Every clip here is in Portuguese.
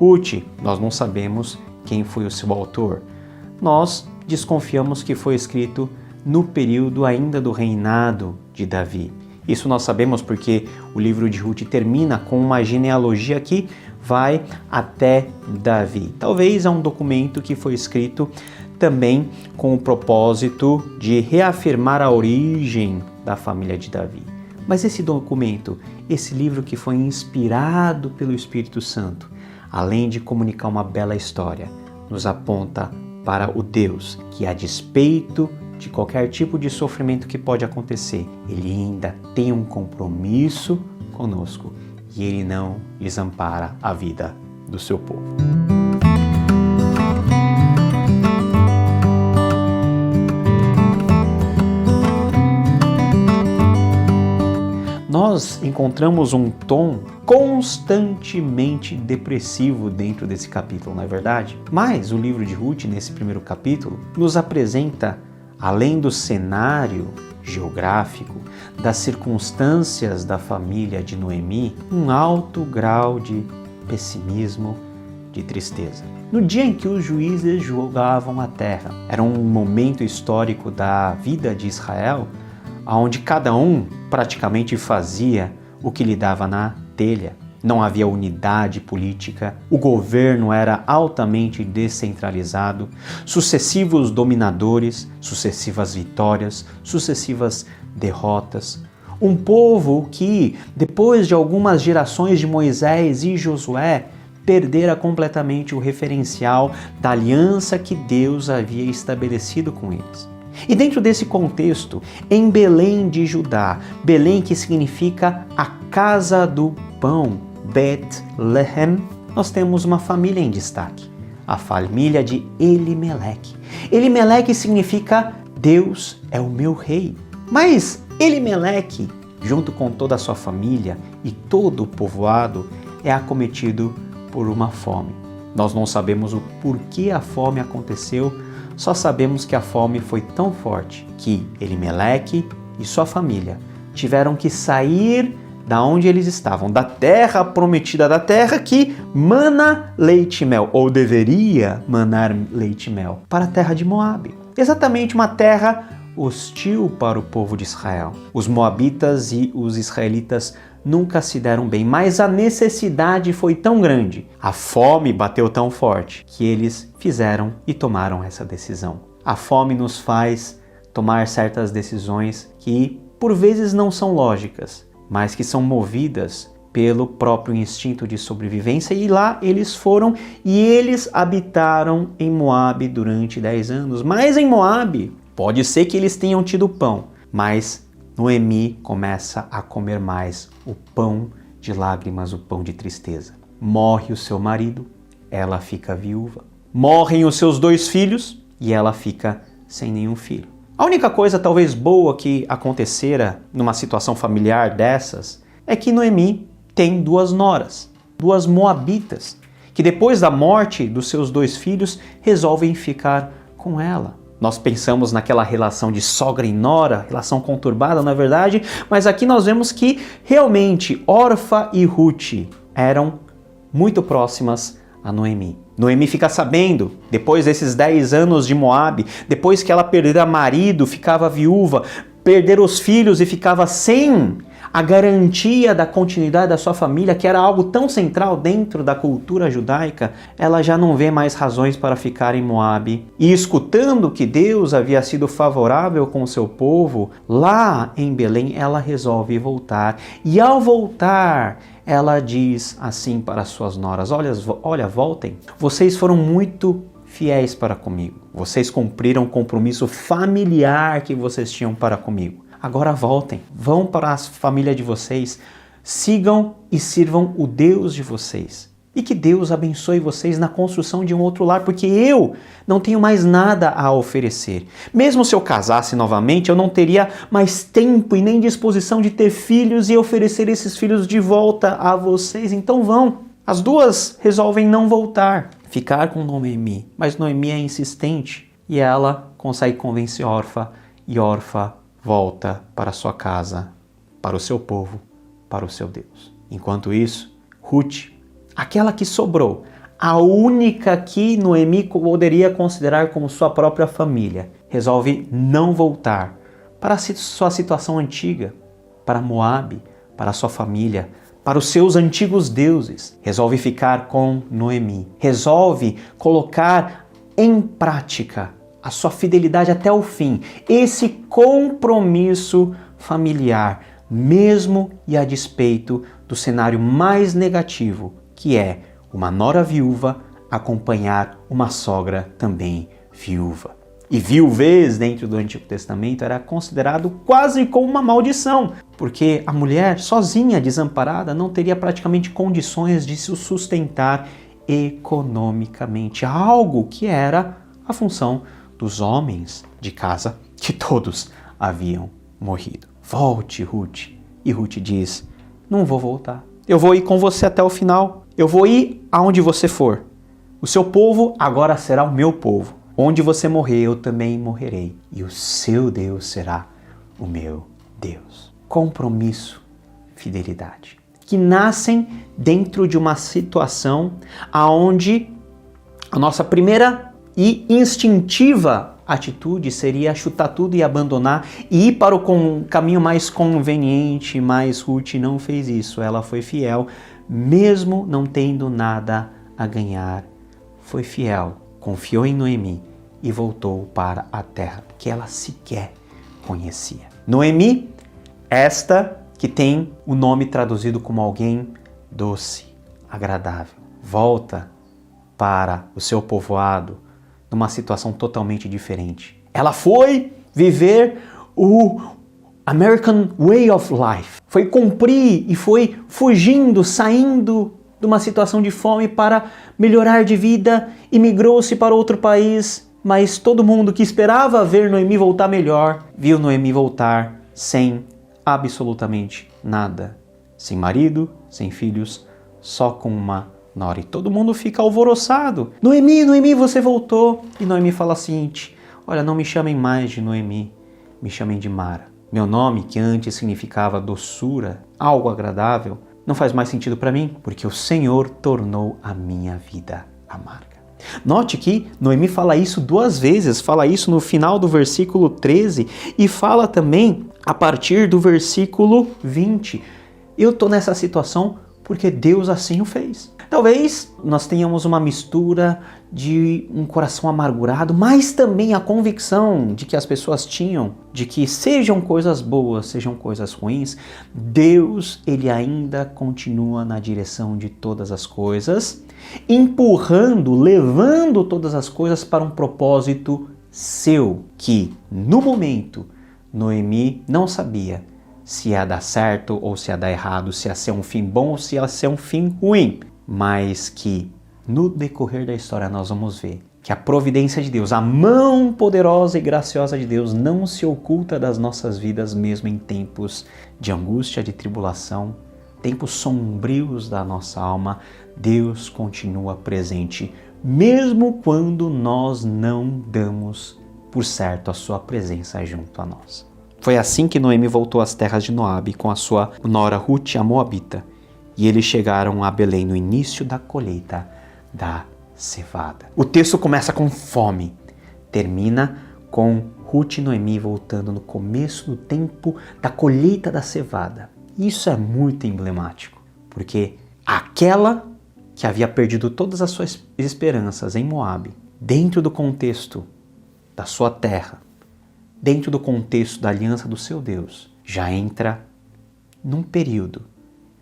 Ruth, nós não sabemos quem foi o seu autor. Nós desconfiamos que foi escrito no período ainda do reinado de Davi. Isso nós sabemos porque o livro de Ruth termina com uma genealogia que vai até Davi. Talvez é um documento que foi escrito também com o propósito de reafirmar a origem da família de Davi. Mas esse documento, esse livro que foi inspirado pelo Espírito Santo, além de comunicar uma bela história, nos aponta para o Deus que, a despeito de qualquer tipo de sofrimento que pode acontecer, Ele ainda tem um compromisso conosco e Ele não desampara a vida do seu povo. Nós encontramos um tom constantemente depressivo dentro desse capítulo, não é verdade? Mas o livro de Ruth, nesse primeiro capítulo, nos apresenta, além do cenário geográfico, das circunstâncias da família de Noemi, um alto grau de pessimismo, de tristeza. No dia em que os juízes julgavam a terra, era um momento histórico da vida de Israel, onde cada um praticamente fazia o que lhe dava na telha. Não havia unidade política, o governo era altamente descentralizado, sucessivos dominadores, sucessivas vitórias, sucessivas derrotas. Um povo que, depois de algumas gerações de Moisés e Josué, perdera completamente o referencial da aliança que Deus havia estabelecido com eles. E dentro desse contexto, em Belém de Judá, Belém que significa a casa do pão, Bet-Lehem, nós temos uma família em destaque, a família de Elimeleque. Elimeleque significa Deus é o meu rei. Mas Elimeleque, junto com toda a sua família e todo o povoado, é acometido por uma fome. Nós não sabemos o porquê a fome aconteceu, só sabemos que a fome foi tão forte que Elimeleque e sua família tiveram que sair da onde eles estavam, da terra prometida, da terra que mana leite e mel, ou deveria manar leite e mel, para a terra de Moabe. Exatamente uma terra hostil para o povo de Israel. Os moabitas e os israelitas nunca se deram bem, mas a necessidade foi tão grande, a fome bateu tão forte, que eles fizeram e tomaram essa decisão. A fome nos faz tomar certas decisões que, por vezes, não são lógicas, mas que são movidas pelo próprio instinto de sobrevivência, e lá eles foram e eles habitaram em Moabe durante 10 anos. Mas em Moabe, pode ser que eles tenham tido pão, mas Noemi começa a comer mais o pão de lágrimas, o pão de tristeza. Morre o seu marido, ela fica viúva. Morrem os seus 2 filhos e ela fica sem nenhum filho. A única coisa talvez boa que acontecera numa situação familiar dessas é que Noemi tem 2 noras, 2 moabitas, que depois da morte dos seus 2 filhos resolvem ficar com ela. Nós pensamos naquela relação de sogra e nora, relação conturbada, na é verdade, mas aqui nós vemos que realmente Orfa e Ruth eram muito próximas a Noemi. Noemi fica sabendo, depois desses 10 anos de Moabe, depois que ela perdera marido, ficava viúva, perder os filhos e ficava sem a garantia da continuidade da sua família, que era algo tão central dentro da cultura judaica, ela já não vê mais razões para ficar em Moabe. E escutando que Deus havia sido favorável com o seu povo, lá em Belém ela resolve voltar. E ao voltar, ela diz assim para suas noras: olha, voltem, vocês foram muito fiéis para comigo, vocês cumpriram o compromisso familiar que vocês tinham para comigo. Agora voltem, vão para a família de vocês, sigam e sirvam o Deus de vocês. E que Deus abençoe vocês na construção de um outro lar, porque eu não tenho mais nada a oferecer. Mesmo se eu casasse novamente, eu não teria mais tempo e nem disposição de ter filhos e oferecer esses filhos de volta a vocês. Então vão. As 2 resolvem não voltar, ficar com Noemi. Mas Noemi é insistente e ela consegue convencer Orfa, e Orfa volta para sua casa, para o seu povo, para o seu Deus. Enquanto isso, Ruth, aquela que sobrou, a única que Noemi poderia considerar como sua própria família, resolve não voltar para a sua situação antiga, para Moabe, para a sua família, para os seus antigos deuses. Resolve ficar com Noemi. Resolve colocar em prática a sua fidelidade até o fim. Esse compromisso familiar, mesmo e a despeito do cenário mais negativo, que é uma nora viúva acompanhar uma sogra também viúva. E viuvez dentro do Antigo Testamento era considerado quase como uma maldição, porque a mulher sozinha, desamparada, não teria praticamente condições de se sustentar economicamente, algo que era a função dos homens de casa, que todos haviam morrido. Volte, Ruth. E Ruth diz: não vou voltar. Eu vou ir com você até o final. Eu vou ir aonde você for. O seu povo agora será o meu povo. Onde você morrer, eu também morrerei. E o seu Deus será o meu Deus. Compromisso, fidelidade. Que nascem dentro de uma situação onde a nossa primeira e instintiva atitude seria chutar tudo e abandonar e ir para o caminho mais conveniente, mas Ruth não fez isso. Ela foi fiel, mesmo não tendo nada a ganhar. Foi fiel, confiou em Noemi e voltou para a terra que ela sequer conhecia. Noemi, esta que tem o nome traduzido como alguém doce, agradável, volta para o seu povoado numa situação totalmente diferente. Ela foi viver o American Way of Life, foi cumprir e foi fugindo, saindo de uma situação de fome para melhorar de vida e migrou-se para outro país, mas todo mundo que esperava ver Noemi voltar melhor, viu Noemi voltar sem absolutamente nada, sem marido, sem filhos, só com uma nora. E todo mundo fica alvoroçado. Noemi, Noemi, você voltou. E Noemi fala o seguinte: olha, não me chamem mais de Noemi, me chamem de Mara. Meu nome, que antes significava doçura, algo agradável, não faz mais sentido para mim, porque o Senhor tornou a minha vida amarga. Note que Noemi fala isso duas vezes, fala isso no final do versículo 13 e fala também a partir do versículo 20. Eu estou nessa situação porque Deus assim o fez. Talvez nós tenhamos uma mistura de um coração amargurado, mas também a convicção de que as pessoas tinham, de que sejam coisas boas, sejam coisas ruins, Deus, ele ainda continua na direção de todas as coisas, empurrando, levando todas as coisas para um propósito seu, que no momento Noemi não sabia se ia dar certo ou se ia dar errado, se ia ser um fim bom ou se ia ser um fim ruim, mas que no decorrer da história nós vamos ver que a providência de Deus, a mão poderosa e graciosa de Deus não se oculta das nossas vidas mesmo em tempos de angústia, de tribulação, tempos sombrios da nossa alma. Deus continua presente mesmo quando nós não damos por certo a sua presença junto a nós. Foi assim que Noemi voltou às terras de Moabe com a sua nora Ruth, a Moabita, e eles chegaram a Belém no início da colheita da cevada. O texto começa com fome, termina com Ruth e Noemi voltando no começo do tempo da colheita da cevada. Isso é muito emblemático, porque aquela que havia perdido todas as suas esperanças em Moabe, dentro do contexto da sua terra, dentro do contexto da aliança do seu Deus, já entra num período,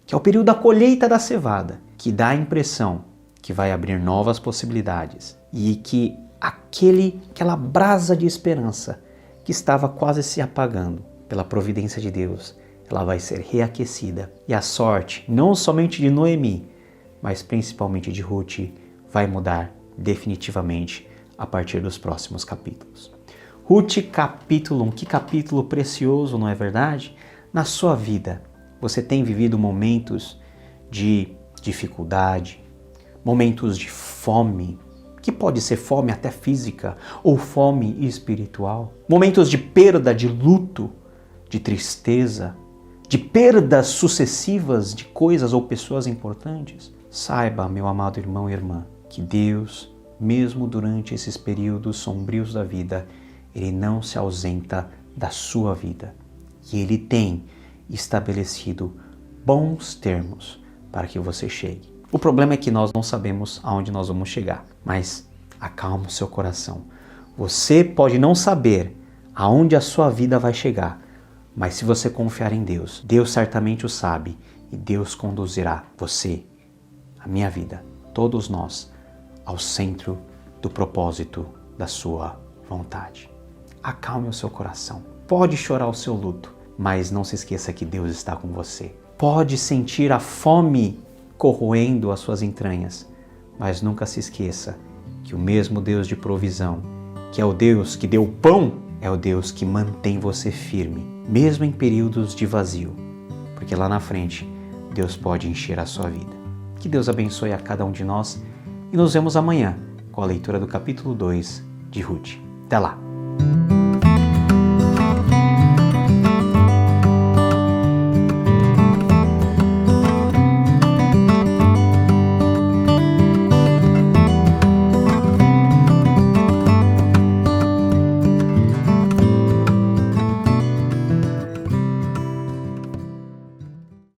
que é o período da colheita da cevada, que dá a impressão que vai abrir novas possibilidades e que aquela brasa de esperança que estava quase se apagando pela providência de Deus, ela vai ser reaquecida. E a sorte, não somente de Noemi, mas principalmente de Ruth, vai mudar definitivamente a partir dos próximos capítulos. Ruth capítulo 1, que capítulo precioso, não é verdade? Na sua vida, você tem vivido momentos de dificuldade, momentos de fome, que pode ser fome até física ou fome espiritual, momentos de perda, de luto, de tristeza, de perdas sucessivas de coisas ou pessoas importantes. Saiba, meu amado irmão e irmã, que Deus, mesmo durante esses períodos sombrios da vida, Ele não se ausenta da sua vida. E Ele tem estabelecido bons termos para que você chegue. O problema é que nós não sabemos aonde nós vamos chegar, mas acalma o seu coração. Você pode não saber aonde a sua vida vai chegar, mas se você confiar em Deus, Deus certamente o sabe e Deus conduzirá você, a minha vida, todos nós, ao centro do propósito da sua vontade. Acalme o seu coração. Pode chorar o seu luto, mas não se esqueça que Deus está com você. Pode sentir a fome corroendo as suas entranhas, mas nunca se esqueça que o mesmo Deus de provisão, que é o Deus que deu pão, é o Deus que mantém você firme, mesmo em períodos de vazio, porque lá na frente Deus pode encher a sua vida. Que Deus abençoe a cada um de nós e nos vemos amanhã com a leitura do capítulo 2 de Ruth. Até lá!